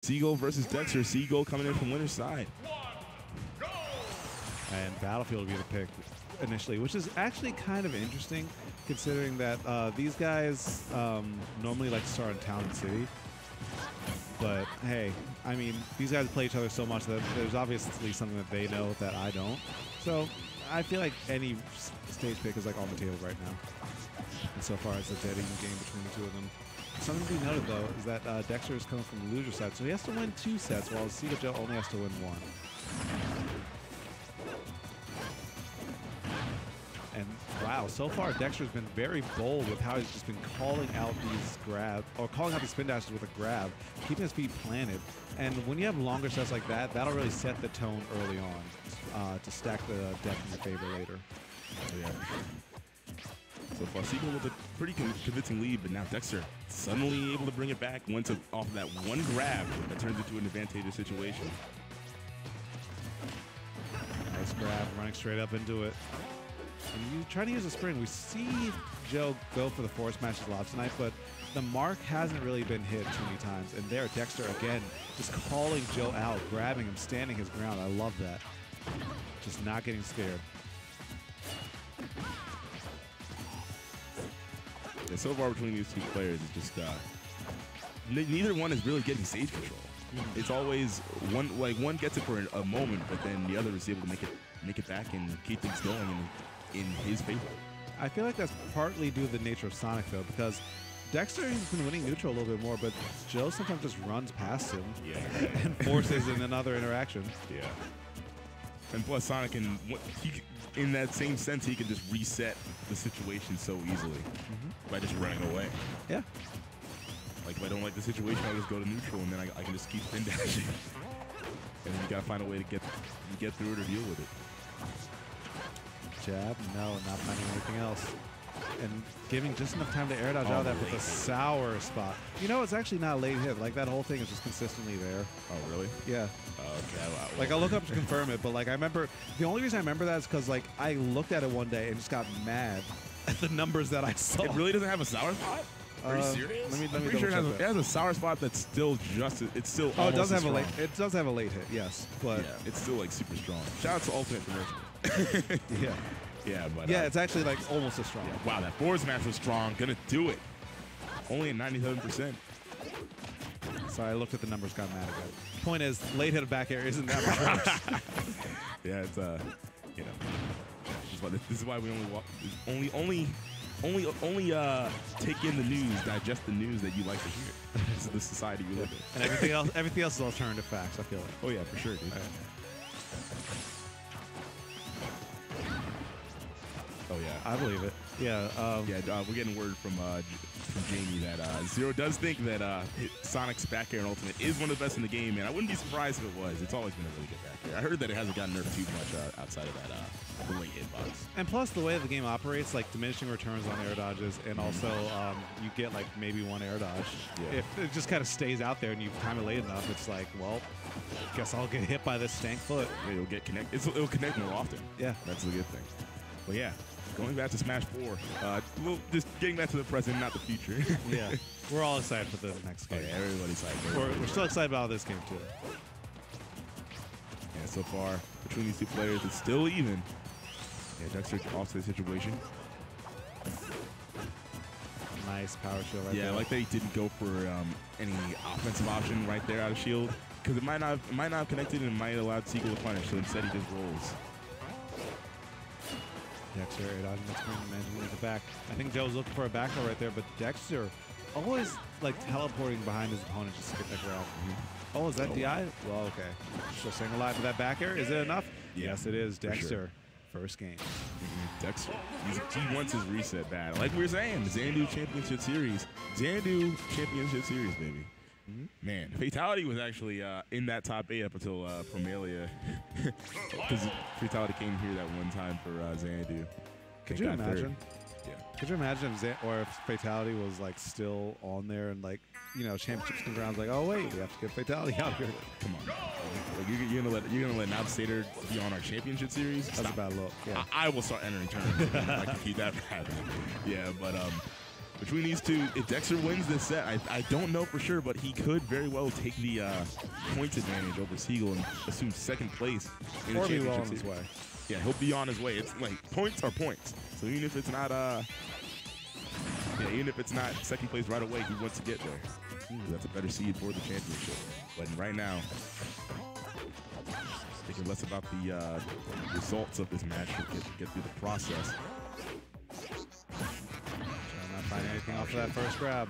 Seagull versus Dexter. Seagull coming in from winner's side. And Battlefield will be the pick initially, which is actually kind of interesting considering that these guys normally like to start in Town and City. But hey, I mean, these guys play each other so much that there's obviously something that they know that I don't. So I feel like any stage pick is like on the table right now. And so far as a dead even game between the two of them. Something to be noted though is that Dexter is coming from the loser side, so he has to win 2 sets, while Seagull only has to win 1. And wow, so far Dexter's been very bold with how he's just been calling out these grabs, or calling out these spin dashes with a grab, keeping his feet planted. And when you have longer sets like that, that'll really set the tone early on to stack the deck in your favor later. Yeah. So far, Seagull with a pretty convincing lead, but now Dexter suddenly able to bring it back once off of that one grab that turns into an advantageous situation. Nice grab, running straight up into it. And you try to use a spring. We see Joe go for the forward smashes a lot tonight, but the mark hasn't really been hit too many times. And there, Dexter again, just calling Joe out, grabbing him, standing his ground. I love that. Just not getting scared. Yeah, so far between these two players, it's just neither one is really getting stage control. It's always one gets it for a moment, but then the other is able to make it back and keep things going in his favor. I feel like that's partly due to the nature of Sonic though, because Dexter has been winning neutral a little bit more, but Joe sometimes just runs past him and forces in another interaction. Yeah. And plus Sonic in that same sense, he can just reset the situation so easily by just running away. Yeah. Like if I don't like the situation, I'll just go to neutral, and then I can just keep spin dashing. And then you gotta find a way to get through it or deal with it. Jab, no, not finding anything else. And giving just enough time to air dodge out of that with a sour spot. You know, it's actually not a late hit. Like that whole thing is just consistently there. Oh, really? Yeah. Okay. Like I'll look up to confirm it, but like I remember, the only reason I remember that is because like I looked at it one day and just got mad at the numbers that I saw. It really doesn't have a sour spot? Are you serious? Let me I'm pretty sure it has a sour spot that's still just, it's still oh, it does have strong. it does have a late hit, yes, but yeah, it's still like super strong. Shout out to Ultimate Commercial. yeah. Yeah, but yeah, it's actually like almost as strong. Yeah, wow, that forward smash was strong. Gonna do it. Only at 97%. Sorry, I looked at the numbers, got mad again. Point is, late hit of back air isn't that much worse. Yeah, it's you know, this is why we only take in the news, digest the news that you like to hear. This is the society we live in. And everything else is alternative facts, I feel like. Oh yeah, for sure, dude. Oh yeah, I believe it. Yeah. We're getting word from Jamie that Zero does think that Sonic's back air and Ultimate is one of the best in the game, and I wouldn't be surprised if it was. It's always been a really good back air. I heard that it hasn't gotten nerfed too much outside of that the late hitbox. And plus, the way the game operates, like diminishing returns on air dodges, and also you get like maybe 1 air dodge. Yeah. If it just kind of stays out there and you time it late enough, it's like, well, guess I'll get hit by this stank foot. Yeah, you'll get connect. It'll connect more often. Yeah, that's the good thing. But yeah. Going back to Smash 4, just getting back to the present, not the future. Yeah, we're all excited for the next game. Oh, yeah, everybody's excited. We're still excited about this game, too. Yeah, so far, between these two players, it's still even. Yeah, Dexter off to the situation. Nice power shield right there. Yeah, I like that he didn't go for any offensive option right there out of shield, because it might not have connected and it might have allowed Seagull to punish, so instead he just rolls. Dexter air dodging the spring, managing the back. I think Joe's looking for a back row right there, but Dexter always like teleporting behind his opponent just to get that grab. Oh, is that DI? Well, okay. Still staying alive for that back air. Is it enough? Yeah, yes, it is. Dexter, sure. First game. Dexter, he wants his reset bad. Like we were saying, the Xanadu Championship Series. Xanadu Championship Series, baby. Man, Fatality was actually in that top 8 up until Promelia, because Fatality came here that one time for Xanadu. Could you imagine? Yeah. Could you imagine if Fatality was like still on there and like, you know, championships come around, like, oh wait, we have to get Fatality out here. Come on, like, you're gonna let an outsider be on our championship series? That's a bad look. Yeah. I will start entering tournaments if I can keep that happening. Yeah, but between these two, if Dexter wins this set, I don't know for sure, but he could very well take the points advantage over Seagull and assume second place in the championship on his way. Yeah, he'll be on his way. It's like points are points. So even if it's not even if it's not second place right away, he wants to get there. That's a better seed for the championship. But right now, thinking less about the results of this match to get through the process. Trying not to find anything off of that first grab.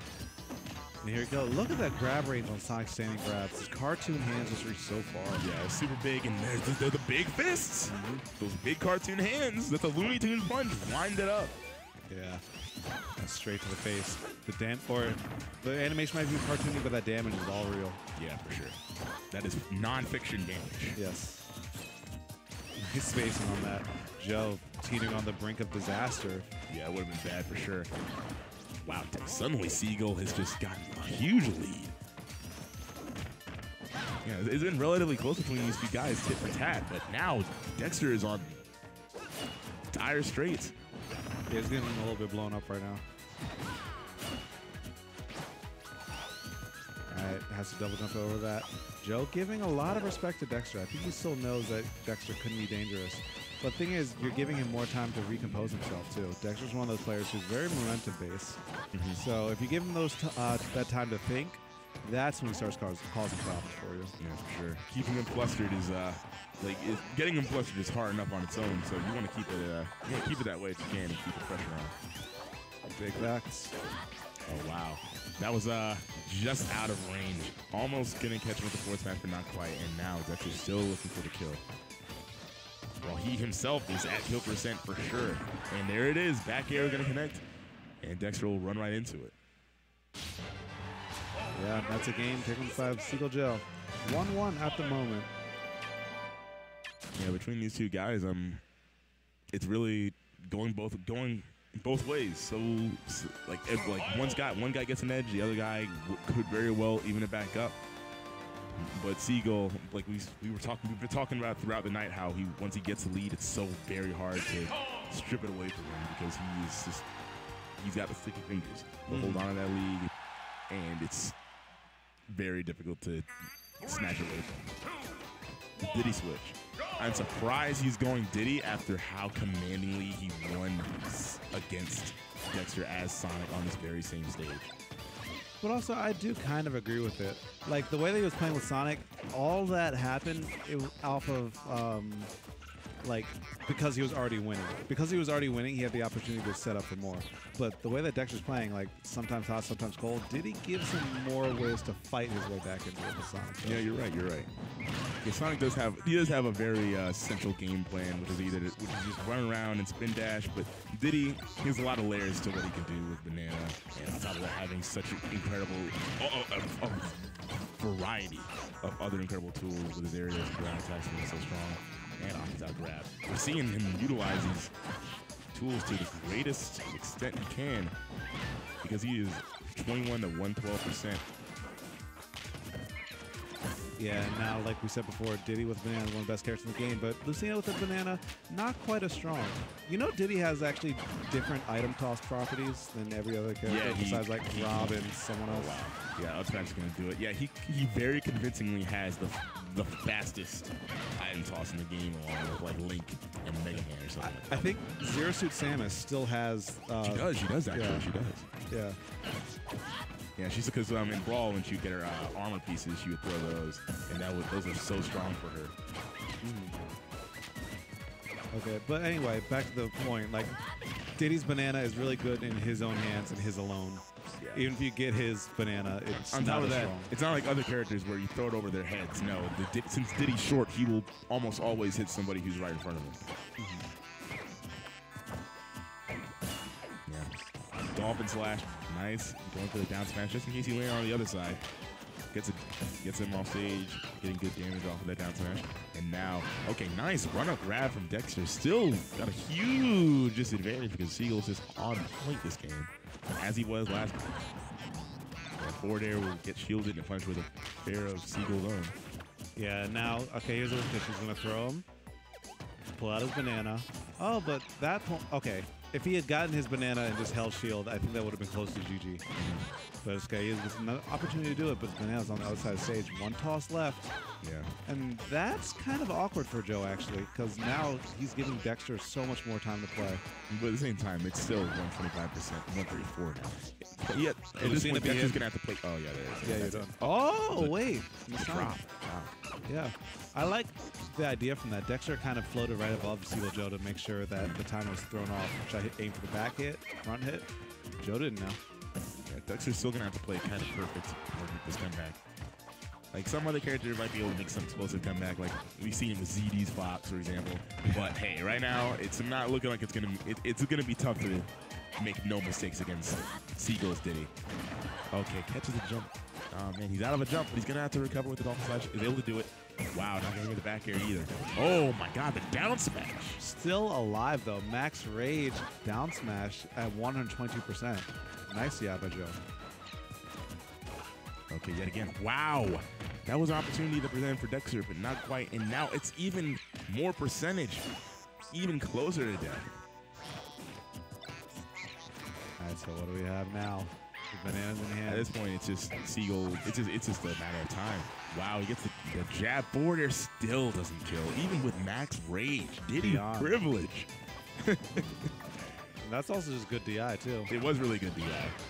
And here we go. Look at that grab range on Sonic's standing grabs. His cartoon hands just reach so far. Yeah, it's super big, and they're the big fists. Those big cartoon hands. That's a Looney Tunes punch. Wind it up. Yeah. That's straight to the face. The animation might be cartoony, but that damage is all real. Yeah, for sure. That is non-fiction damage. Yes. Nice spacing on that. Joe teetering on the brink of disaster. Yeah, it would have been bad for sure. Wow, suddenly Seagull has just gotten a huge lead. Yeah, it's been relatively close between these two guys, tit for tat, but now Dexter is on dire straits. Yeah, he's getting a little bit blown up right now. All right, has to double jump over that. Joe giving a lot of respect to Dexter. I think he still knows that Dexter couldn't be dangerous. But the thing is, you're giving him more time to recompose himself, too. Dexter's one of those players who's very momentum-based. So if you give him that time to think, that's when he starts causing problems for you. Yeah, for sure. Keeping him flustered is, getting him flustered is hard enough on its own, so you want to keep it that way if you can and keep the pressure on. Big facts. Oh, wow. That was just out of range. Almost going to catch him with the forward smash, but not quite. And now Dexter's still looking for the kill. Well, he himself is at kill percent for sure. And there it is. Back air going to connect. And Dexter will run right into it. Yeah, that's a game taken by Seagull Joe. 1-1 at the moment. Yeah, between these two guys, it's really going both ways. So like one guy gets an edge, the other guy could very well even it back up. But Seagull, like we've been talking about throughout the night, how once he gets the lead, it's so very hard to strip it away from him because he's got the sticky fingers. He'll hold on to that lead, and it's very difficult to snatch it away from him. The Diddy switch. I'm surprised he's going Diddy after how commandingly he won against Dexter as Sonic on this very same stage. But also, I do kind of agree with it. Like, the way that he was playing with Sonic, all that happened off of, because he was already winning. Because he was already winning, he had the opportunity to set up for more. But the way that Dexter's playing, like, sometimes hot, sometimes cold, Diddy gives him more ways to fight his way back into it with Sonic. Yeah, you're right. Yeah, Sonic does have a very central game plan, which is just run around and spin dash. But Diddy, he has a lot of layers to what he can do with Banana, and on top of that, having such an incredible variety of other incredible tools with his areas, ground attacks being so strong, and off-top grab. We're seeing him utilize these tools to the greatest extent he can because he is 21 to 112%. Yeah, and now, like we said before, Diddy with Banana is one of the best characters in the game, but Lucina with the Banana, not quite as strong. You know, Diddy has actually different item toss properties than every other character, besides like Rob and someone else. Wow. Yeah, up smash is going to do it. Yeah, he very convincingly has the fastest item toss in the game, along with like Link and Mega Man or something. I think Zero Suit Samus still has. She does actually. Yeah. She does. Yeah. Yeah, she's because in Brawl, when she would get her armor pieces, she would throw those, and those are so strong for her. Okay, but anyway, back to the point. Like, Diddy's Banana is really good in his own hands and his alone. Yeah. Even if you get his Banana, it's on not top of as that, strong. it's not like other characters where you throw it over their heads. No, since Diddy's short, he will almost always hit somebody who's right in front of him. Yeah, Dolphin slash, nice. Going for the down smash just in case he lands on the other side. Gets him off stage, getting good damage off of that down smash. And now, okay, nice run-up grab from Dexter. Still got a huge disadvantage because Seagull's just on point this game, as he was last game. That forward air will get shielded and punished with a fair of Seagull's own. Yeah, now, okay, here's what she's going to throw him. Pull out his Banana. Oh, but that point, okay. If he had gotten his banana and just held shield, I think that would have been close to GG. But this guy has another opportunity to do it, but his banana's on the outside of the stage. One toss left. Yeah. And that's kind of awkward for Joe, actually, because now he's giving Dexter so much more time to play. But at the same time, it's still 125%, 134 now. But yet, at this point, Dexter's going to have to play. Oh, yeah, there it is. Yeah, you're done. Oh, wait. Drop. Wow. Yeah. I like the idea from that. Dexter kind of floated right above Seagull Joe to make sure that the timer was thrown off. Which I aim for the back hit, front hit. Joe didn't know. Yeah, Dexter's still going to have to play kind of perfect to work with this comeback. Like, some other character might be able to make some explosive comeback, like we've seen with ZD's Fox, for example. But hey, right now, it's not looking like it's gonna be tough to make no mistakes against Seagull's Diddy. Okay, catches the jump. Oh man, he's out of a jump, but he's gonna have to recover with the dolphin slash. Is able to do it. Wow, not gonna get the back air either. Oh my god, the down smash. Still alive though. Max Rage down smash at 122%. Nice by Joe. Okay, yet again. Wow. That was an opportunity to present for Dexter, but not quite. And now it's even more percentage, even closer to death. All right, so what do we have now? The bananas in hand. At this point, it's just Seagull. It's just a matter of time. Wow, he gets the jab forward air, still doesn't kill, even with max rage. Diddy privilege. That's also just good DI, too. It was really good DI.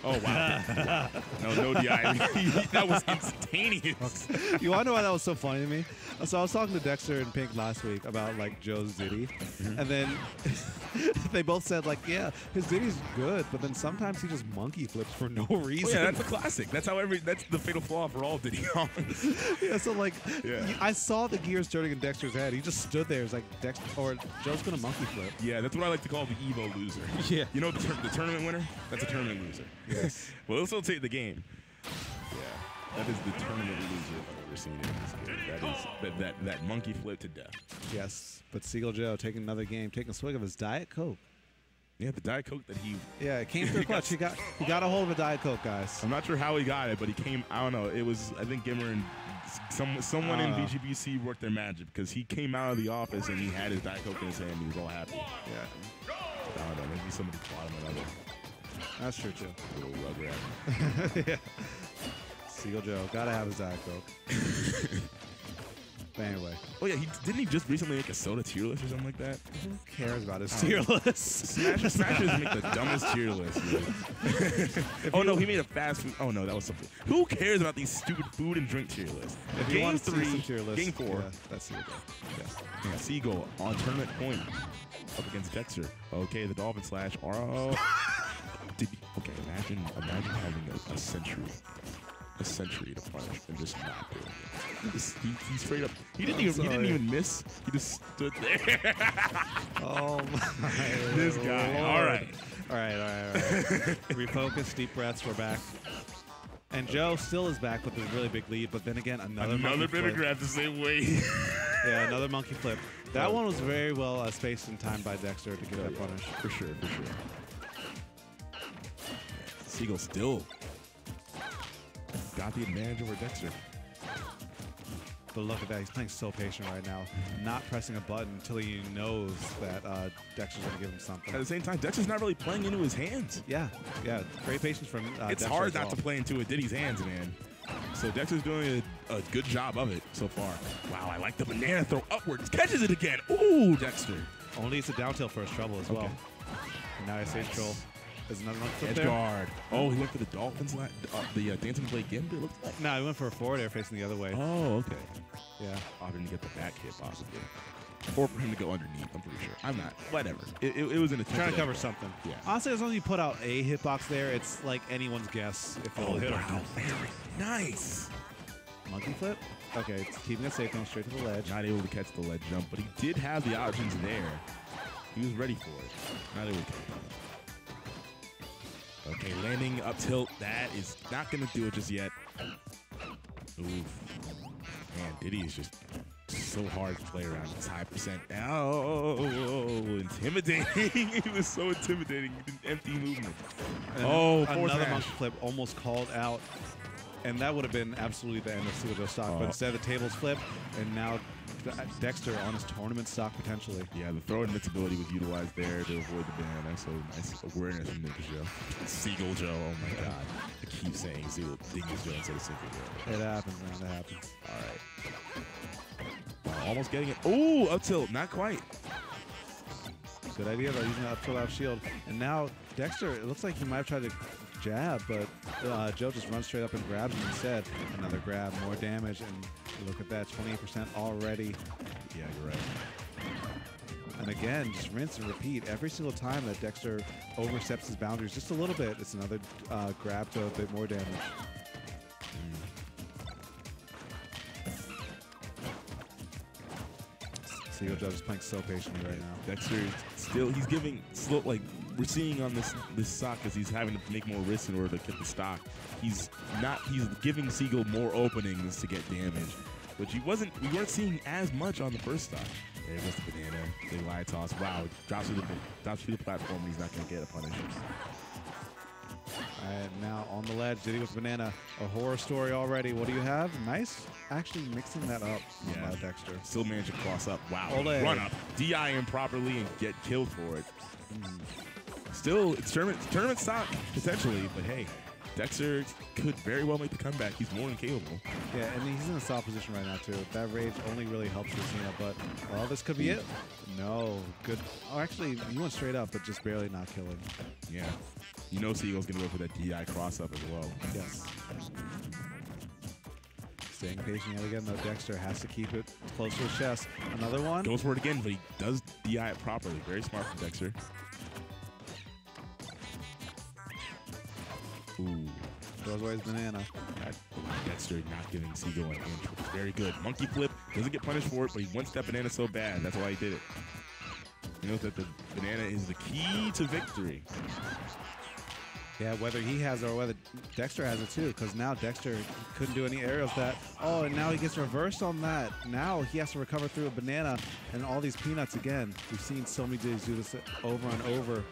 Oh, wow. No DI. That was instantaneous. Okay. You want to know why that was so funny to me? So I was talking to Dexter and Pink last week about, like, Joe's Diddy. And then they both said, like, yeah, his Diddy's good, but then sometimes he just monkey flips for no reason. Oh, yeah, that's a classic. That's the fatal flaw for all Diddy songs. Yeah, so, like, I saw the gears turning in Dexter's head. He just stood there. It's like, Dexter, or Joe's going to monkey flip. Yeah, that's what I like to call the Evo loser. Yeah. You know the tournament winner? That's a tournament loser. Yes. Well, it'll still take the game. Yeah. That is the tournament loser I've ever seen in this game. That is that monkey flip to death. Yes. But Seagull Joe taking another game, taking a swig of his Diet Coke. Yeah, the Diet Coke that he... Yeah, it came through clutch. He got a hold of a Diet Coke, guys. I'm not sure how he got it, but he came... I don't know. It was, I think, Gimmer and someone in VGBC worked their magic, because he came out of the office and he had his Diet Coke in his hand and he was all happy. Yeah. I don't know. Maybe somebody bought him another. That's true, too. Little rug rat. Yeah. Seagull Joe. Gotta have his Diet Coke. But anyway. Oh, yeah. Didn't he just recently make a soda tier list or something like that? Who cares about his tier list? Smashers make the dumbest tier list, dude. Oh, no. He made a fast food. Oh, no. That was something. Who cares about these stupid food and drink tier lists? Game 3, Game 4. Yeah, that's Seagull. Yeah, Seagull on tournament point. Up against Dexter. Okay, the dolphin slash. Oh. Okay, imagine having a century to punish and just not doing it. He straight up. He didn't even miss. He just stood there. Oh my. This guy. All right. Refocus. Deep breaths. We're back. And Joe still is back with a really big lead, but then again, another bit of grab the same way. Yeah, another monkey flip. That one was very well spaced and timed by Dexter to get that punish. For sure. Seagull still got the advantage over Dexter. But look at that. He's playing so patient right now. Not pressing a button until he knows that Dexter's going to give him something. At the same time, Dexter's not really playing into his hands. Yeah. Great patience from It's Dexter hard not to play into a Diddy's hands, man. So Dexter's doing a good job of it so far. Wow, I like the banana throw upwards. Catches it again. Ooh, Dexter. Only it's a down tilt for his trouble as well. And now he stage control. There's another one flip there. Guard. Oh, he went for the Dolphins, the dancing play gimp, it looked like. No, he went for a forward air facing the other way. Oh, okay. Yeah. I didn't get the back hit, possibly. Or for him to go underneath, I'm pretty sure. I'm not. Whatever. It was an attempt. Trying to cover something. Yeah. Honestly, as long as you put out a hitbox there, it's like anyone's guess if it'll hit or not. Very nice. Monkey flip? Okay, it's keeping it safe, going straight to the ledge. Not able to catch the ledge jump, but he did have the options there. He was ready for it. Not able to catch it. Okay, landing up tilt. That is not going to do it just yet. Oof. Man, Diddy is just so hard to play around. It's high percent. Oh, intimidating. It was so intimidating. Empty movement. And another monkey flip almost called out. And that would have been absolutely the end of Seagull stock. But instead, the tables flip, and now Dexter on his tournament stock potentially. Yeah, the throw invincibility was utilized there to avoid the banana. So nice awareness from Ninja Joe. Seagull Joe, oh my God. I keep saying Seagull Dingus Joe instead of Seagull Joe. It happens, man. It happens. All right. Almost getting it. Oh, up tilt. Not quite. Good idea, though, using the up tilt out shield. And now Dexter, it looks like he might have tried to jab, but Joe just runs straight up and grabs him instead. Another grab, more damage, and look at that, 28% already. Yeah, you're right. And again, just rinse and repeat. Every single time that Dexter oversteps his boundaries just a little bit, it's another grab to a bit more damage. Seagull Joe is playing so patiently right now. Dexter still, he's giving slow, like we're seeing on this stock as he's having to make more risks in order to get the stock. He's giving Seagull more openings to get damage, which we weren't seeing as much on the first stock. There goes the banana, big lie toss. Wow, drops through the platform, and he's not going to get a punish. All right, now on the ledge, Diddy with banana. A horror story already. What do you have? Nice, actually mixing that up. Yeah, Dexter. Still managed to cross up. Wow, Ole. Run up, DI improperly and get killed for it. Still, it's tournament stock potentially, but hey, Dexter could very well make the comeback. He's more than capable. Yeah, and he's in a soft position right now too. That rage only really helps Lucina, but well, this could be it. No, good. Oh, actually, he went straight up, but just barely not killing. Yeah. You know Seagull's going to go for that DI cross-up as well. Yes. Staying patient yet again, though. Dexter has to keep it close to his chest. Another one. Goes for it again, but he does DI it properly. Very smart from Dexter. Ooh. Throws away his banana. Dexter not giving Seagull an inch. Very good. Monkey flip. Doesn't get punished for it, but he wants that banana so bad. That's why he did it. He knows that the banana is the key to victory. Yeah, whether he has it or whether Dexter has it too, because now Dexter couldn't do any aerials that. Oh, and now he gets reversed on that. Now he has to recover through a banana and all these peanuts again. We've seen so many dudes do this over and over,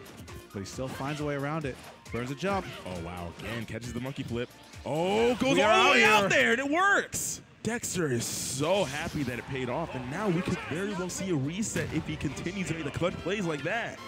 but he still finds a way around it. Burns a jump. Oh, wow. Again, catches the monkey flip. Oh, goes all the way out there, and it works. Dexter is so happy that it paid off, and now we could very well see a reset if he continues to make the clutch plays like that.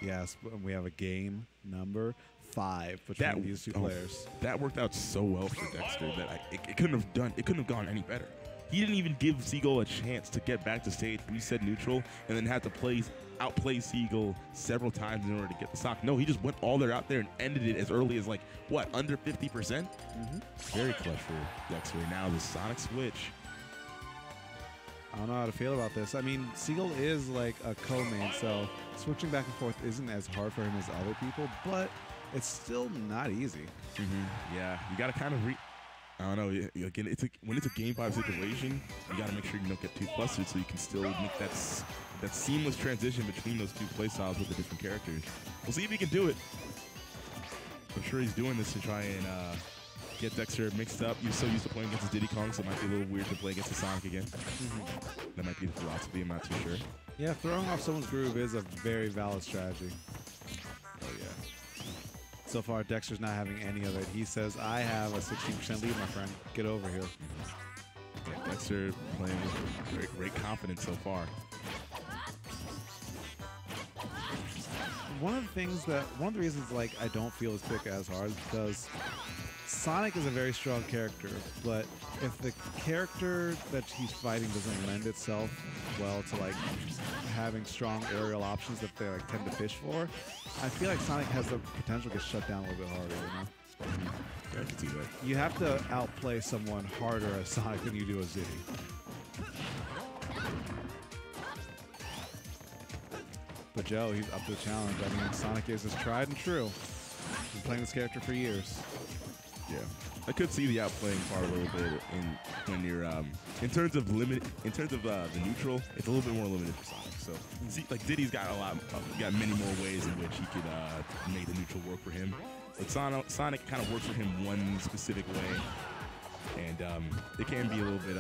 Yes, we have a game number 5 between these two players. That worked out so well for Dexter that it couldn't have gone any better. He didn't even give Seagull a chance to get back to stage, reset neutral, and then had to outplay Seagull several times in order to get the stock. No, he just went all there out there and ended it as early as, like, what, under 50%? Very clutch for Dexter. Now the Sonic switch. I don't know how to feel about this. I mean, Seagull is like a co-main, so switching back and forth isn't as hard for him as other people, but it's still not easy. Yeah, you got to kind of I don't know. Again, when it's a game 5 situation, you got to make sure you don't get too flustered, so you can still make that seamless transition between those two playstyles with the different characters. We'll see if he can do it. I'm sure he's doing this to try and get Dexter mixed up. He's so used to playing against his Diddy Kong, so it might be a little weird to play against the Sonic again. That might be the philosophy. I'm not too sure. Yeah, throwing off someone's groove is a very valid strategy. Oh, yeah. So far, Dexter's not having any of it. He says, I have a 16% lead, my friend. Get over here. Yeah, Dexter playing with great confidence so far. One of the reasons like I don't feel his pick as hard is because Sonic is a very strong character, but if the character that he's fighting doesn't lend itself well to like having strong aerial options that they like tend to fish for, I feel like Sonic has the potential to get shut down a little bit harder, you know? Yeah, I can see that. You have to outplay someone harder as Sonic than you do as Diddy. But Joe, he's up to the challenge. I mean, Sonic is his tried and true. Been playing this character for years. Yeah, I could see the outplaying part a little bit when you're in terms of the neutral. It's a little bit more limited for Sonic. So, see, like Diddy's got many more ways in which he could make the neutral work for him. But Sonic kind of works for him one specific way, and it can be a little bit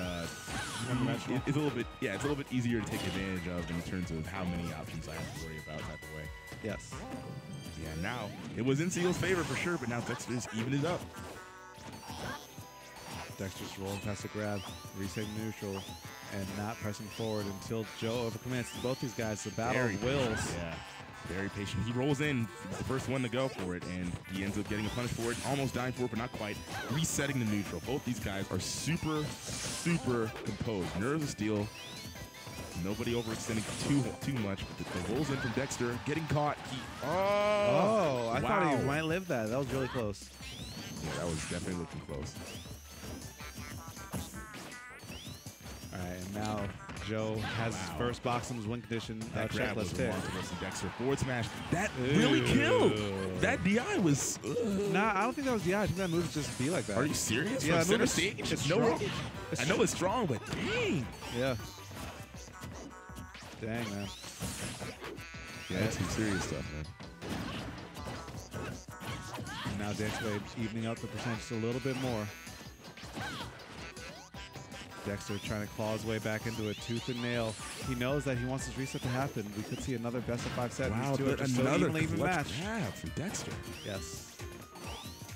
it's a little bit easier to take advantage of in terms of how many options I have to worry about type of way. Yes. Yeah, now it was in Seagull's favor for sure, but now Dexter's evened it up. Dexter's rolling past the grab, resetting neutral, and not pressing forward until Joe overcommits. Both these guys, the battle of wills. Yeah, very patient. He rolls in, he's the first one to go for it, and he ends up getting a punish for it, almost dying for it, but not quite. Resetting the neutral. Both these guys are super, super composed. Nerves of steel. Nobody overextending too much. The rolls in from Dexter, getting caught. I thought he might live that. That was really close. Yeah, that was definitely looking close. All right, and now Joe has his first box in his win condition checklist pick. Dexter forward smash. That really killed. That DI was. Nah, I don't think that was DI. I think that move just be like that. Are you serious? Yeah, from center stage? It's no, strong. I know it's strong, but dang. Yeah. Dang, man. Yeah, that's some serious stuff, man. And now Dexter evening out the percentage a little bit more. Dexter trying to claw his way back into it, tooth and nail. He knows that he wants his reset to happen. We could see another best-of-5 set. Wow, These two are just so evenly even match. From Dexter. Yes.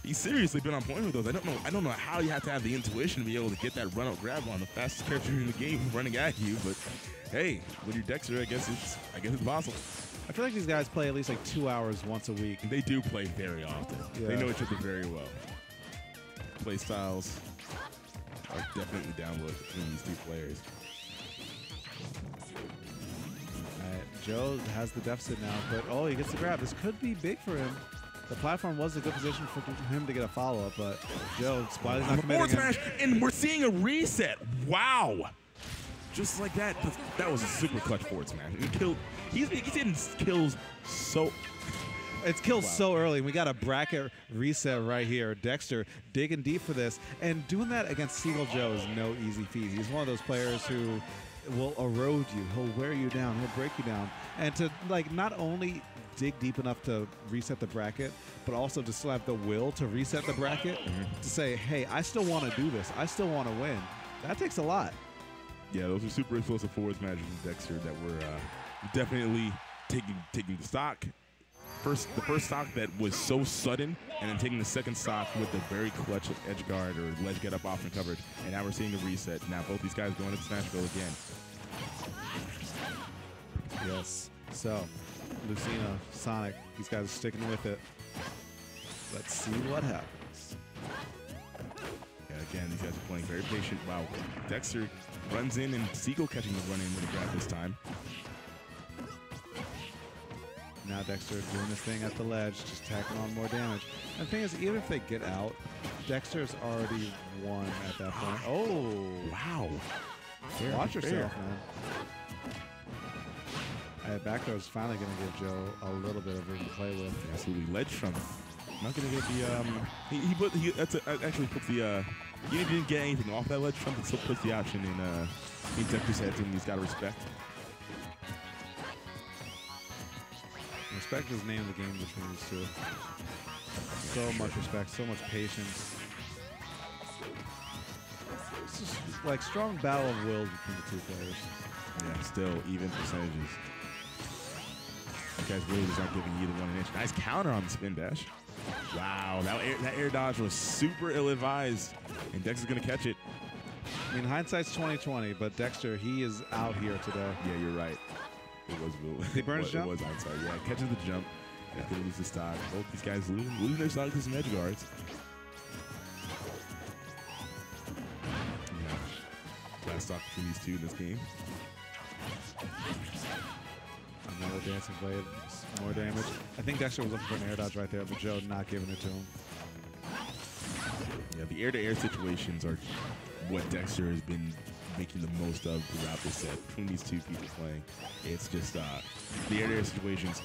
He's seriously been on point with those. I don't know how you have to have the intuition to be able to get that run-out grab on the fastest character in the game running at you, but hey, with your Dexter, I guess it's possible. I feel like these guys play at least like 2 hours once a week. They do play very often. Yeah. They know each other very well. Play styles are definitely downloaded between these two players. All right, Joe has the deficit now, but oh, he gets the grab. This could be big for him. The platform was a good position for him to get a follow-up, but Joe, Spiley's not committing. Forward smash, and we're seeing a reset. Wow. Just like that. That was a super clutch forward smash. He killed. He's getting kills so. It's killed so early. We got a bracket reset right here. Dexter digging deep for this, and doing that against Seagull Joe is no easy feat. He's one of those players who will erode you. He'll wear you down. He'll break you down. And to like not only dig deep enough to reset the bracket, but also to still have the will to reset the bracket to say, hey, I still want to do this. I still want to win. That takes a lot. Yeah, those are super explosive forward smashes from Dexter that were definitely taking the stock. The first stock that was so sudden, and then taking the second stock with the very clutch edge guard or ledge get up off and coverage. And now we're seeing the reset. Now both these guys going to smash go again. Yes. So, Lucina, Sonic, these guys are sticking with it. Let's see what happens. Yeah, again, these guys are playing very patient. Wow. Dexter runs in, and Seagull catching the run in with a grab this time. Now Dexter doing this thing at the ledge, just tacking on more damage. And the thing is, even if they get out, Dexter's already won at that point. Oh! Wow. Watch yourself, man. All right, back throw's finally going to give Joe a little bit of room to play with. Absolutely. Ledge trump. Not going to get the, he actually puts the, he didn't get anything off that ledge trump, but still puts the option in Dexter's head, and he's got to respect. Respect is the name of the game between these two. So much respect, so much patience. It's just like strong battle of wills between the two players. Yeah, still even percentages. You guys really just aren't giving either one an inch. Nice counter on the spin dash. Wow, that air dodge was super ill-advised, and Dexter's gonna catch it. I mean, hindsight's 20/20, but Dexter, he is out here today. Yeah, you're right. It was. Did he burn his jump? It was outside. Yeah, catches the jump. Yeah, gonna lose the stock. Both these guys losing their stock to some edge guards. Yeah. Last stock between these two in this game. Another dancing blade, more damage. I think Dexter was looking for an air dodge right there, but Joe not giving it to him. Yeah, the air-to-air situations are what Dexter has been making the most of throughout this set between these two people playing. It's just the air-to-air situations.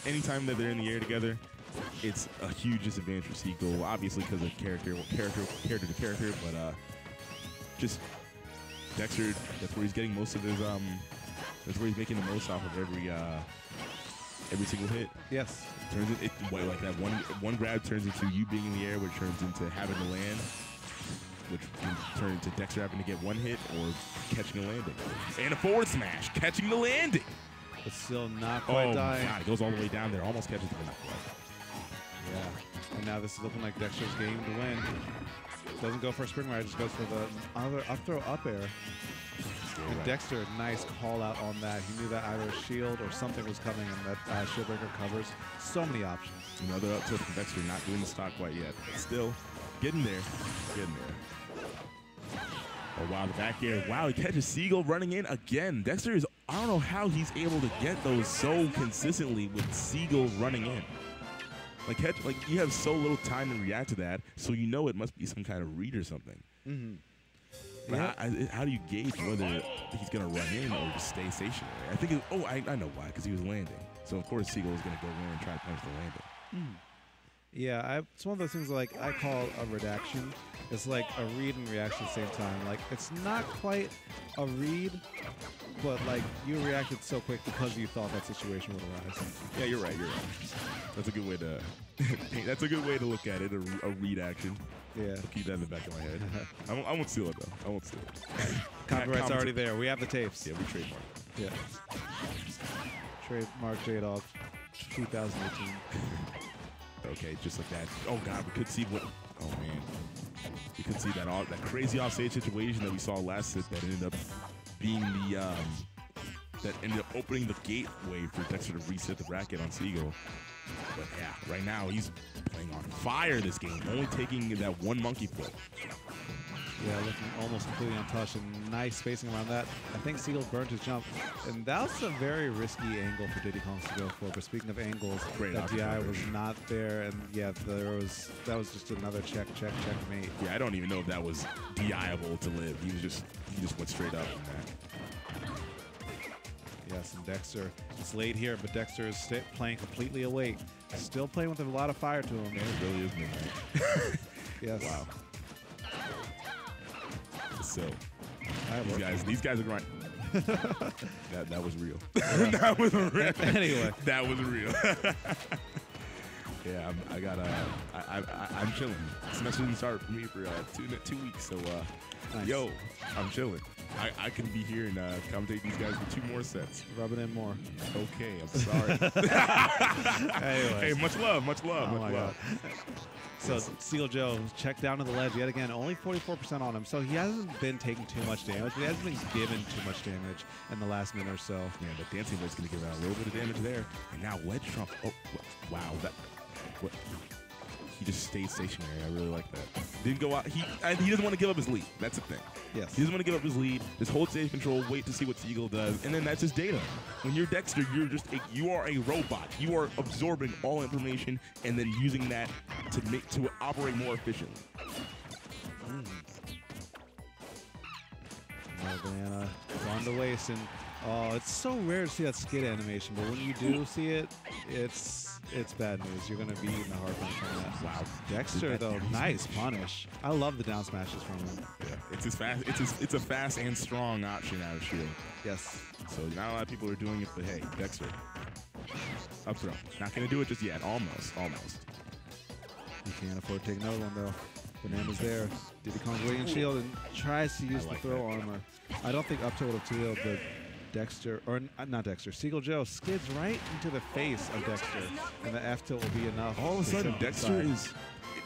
Anytime that they're in the air together, it's a huge disadvantage for Seagull. Obviously because of character to character, but just Dexter. That's where he's getting most of his. That's where he's making the most off of every single hit. Yes. Turns it like that one grab turns into you being in the air, which turns into having to land, which can turn into Dexter having to get one hit or catching a landing. And a forward smash, catching the landing. But still not quite dying. God, it goes all the way down there, almost catches the win. Yeah. And now this is looking like Dexter's game to win. Doesn't go for a spring ride, just goes for the other up throw up air. And Dexter, nice call out on that. He knew that either a shield or something was coming, and that shield breaker covers. So many options. Another up tilt from Dexter, not doing the stock quite yet, but still getting there. Getting there. Oh, wow, the back air. Wow, he catches Seagull running in again. Dexter is, I don't know how he's able to get those so consistently with Seagull running in. Like you have so little time to react to that, so you know it must be some kind of read or something. Mm-hmm. But Yeah. how do you gauge whether he's going to run in or just stay stationary? I think, I know why, because he was landing. So, of course, Seagull is going to go in and try to punish the landing. Yeah, it's one of those things like I call a redaction. It's like a read and reaction at the same time. Like, it's not quite a read, but like you reacted so quick because you thought that situation would arise. Yeah, you're right. That's a good way to that's a good way to look at it, a read action. Yeah. I'll keep that in the back of my head. I won't steal it, though. I won't steal it. Copyright's already there. We have the tapes. Yeah, we trademark. Yeah. Trademark Jdawg 2018. Okay, just like that. Oh, God, we could see what... Oh, man. You could see that crazy offstage situation that we saw last set that ended up being the... that ended up opening the gateway for Dexter to reset the bracket on Seagull. But yeah, right now he's playing on fire this game, only taking that one monkey flip. Yeah, looking almost completely untouched and nice spacing around that. I think Seagull burned his jump, and that's a very risky angle for Diddy Kong to go for. But speaking of angles, Great that DI coverage. was not there, and yeah, that was just another checkmate. Yeah, I don't even know if that was DI-able to live. He just went straight up in that. Yes, and Dexter is late here, but Dexter is playing completely awake. Still playing with a lot of fire to him. Yeah, it really is midnight. Yes. Wow. So, Right, these guys are grinding. that was real. That was real. Anyway. That was real. Yeah, I'm chilling. Semester didn't start for me for 2 weeks, so Nice. yo, I'm chilling. I can be here and commentate these guys for 2 more sets. Rub it in more. Okay, I'm sorry. Anyway. Hey, much love, much love, Oh much my love. So Seagull Joe checked down to the ledge yet again, only 44% on him. So he hasn't been taking too much damage, but he hasn't been given too much damage in the last minute or so. Yeah, but Dancing Red's going to give out a little bit of damage there. And now Wedge Trump. Oh, wow. What? He just stayed stationary. I really like that. Didn't go out. He doesn't want to give up his lead. That's the thing. Yes. He doesn't want to give up his lead. Just hold stage control, wait to see what Seagull does, and then that's his data. When you're Dexter, you are a robot. You are absorbing all information and then using that to operate more efficiently. Banana gone to waste, and oh, it's so rare to see that skid animation. But when you do see it, it's bad news. You're gonna be eating the hard punch from that. Wow. Dexter though, nice punish. I love the down smashes from him. Yeah, it's a fast and strong option out of shield. Yes. So not a lot of people are doing it, but hey, Dexter. Up throw. Not gonna do it just yet. Almost. You can't afford to take another one though. Banana's there. Diddy Kong waiting shield and tries to use the throw armor. I don't think up tilt would have TO'd, but Dexter, or not Dexter, Seagull Joe skids right into the face of Dexter, and the F tilt will be enough. All of a sudden, Dexter is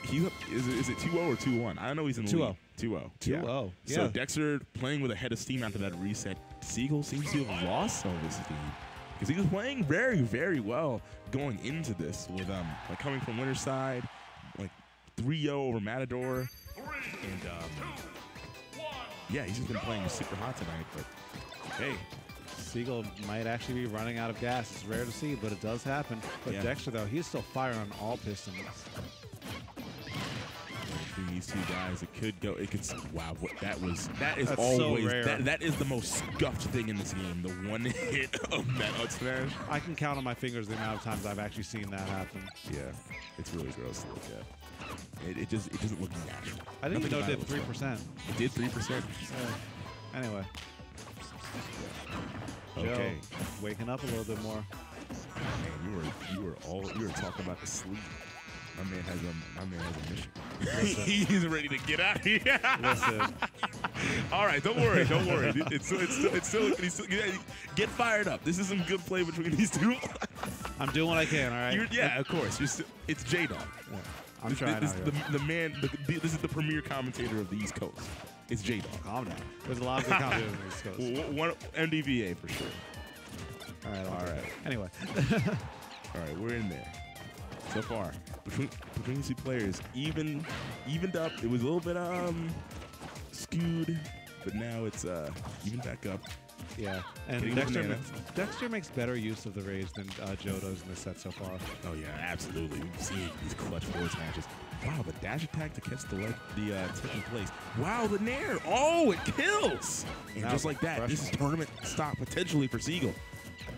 it 2-0 or 2-1? I don't know he's in the 2-0. 2-0. 2-0. Yeah. So Dexter playing with a head of steam after that reset. Seagull seems to have lost some of his steam because he was playing very, very well going into this with like coming from winner's side, like 3-0 over Matador, and yeah, he's just been playing super hot tonight. But hey. Seagull might actually be running out of gas. It's rare to see, but it does happen. But Yeah. Dexter, though, he's still firing on all pistons. Between these two guys, it could go. It could. Wow, that is That's always so rare. that is the most scuffed thing in this game. The one hit of that up smash. I can count on my fingers the amount of times I've actually seen that happen. Yeah, it's really gross to look at. It doesn't look natural. I didn't even know it Nothing did about 3%. It did 3%. Anyway. Okay. Joe, waking up a little bit more. Man, you were talking about the sleep. My man has a mission. He's ready to get out of here. Listen. All right, don't worry. It's still get fired up. This is some good play between these two. I'm doing what I can, all right? Yeah, of course. It's Jdawg. Yeah. I'm trying this, out this, here. the man. This is the premier commentator of the East Coast. It's Jdawg. Calm down. There's a lot of good commentators on the East Coast. One MDVA for sure. All right. Anyway. All right, we're in there. So far, between these two players, evened up. It was a little bit skewed, but now it's even back up. Yeah, and Dexter makes better use of the rage than Joe does in this set so far. Oh yeah, absolutely. We've seen these clutch forwards matches. Wow, the dash attack to catch the tip in place. Wow, the nair. Oh, it kills. And just like that, this is tournament stop potentially for Seagull.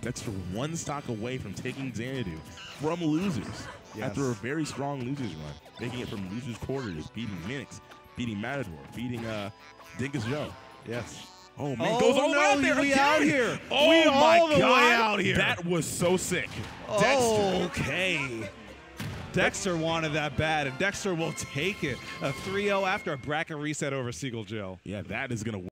Dexter one stock away from taking Xanadu from losers after a very strong losers run, making it from losers quarters, beating Minix, beating Matador, beating Dingus Joe. Yes. Oh man, goes all the way out there. We out here. Oh we my all the God, way out here. That was so sick. Dexter. Okay. Dexter wanted that bad, and Dexter will take it. A 3-0 after a bracket reset over Seagull Joe. Yeah, that is gonna.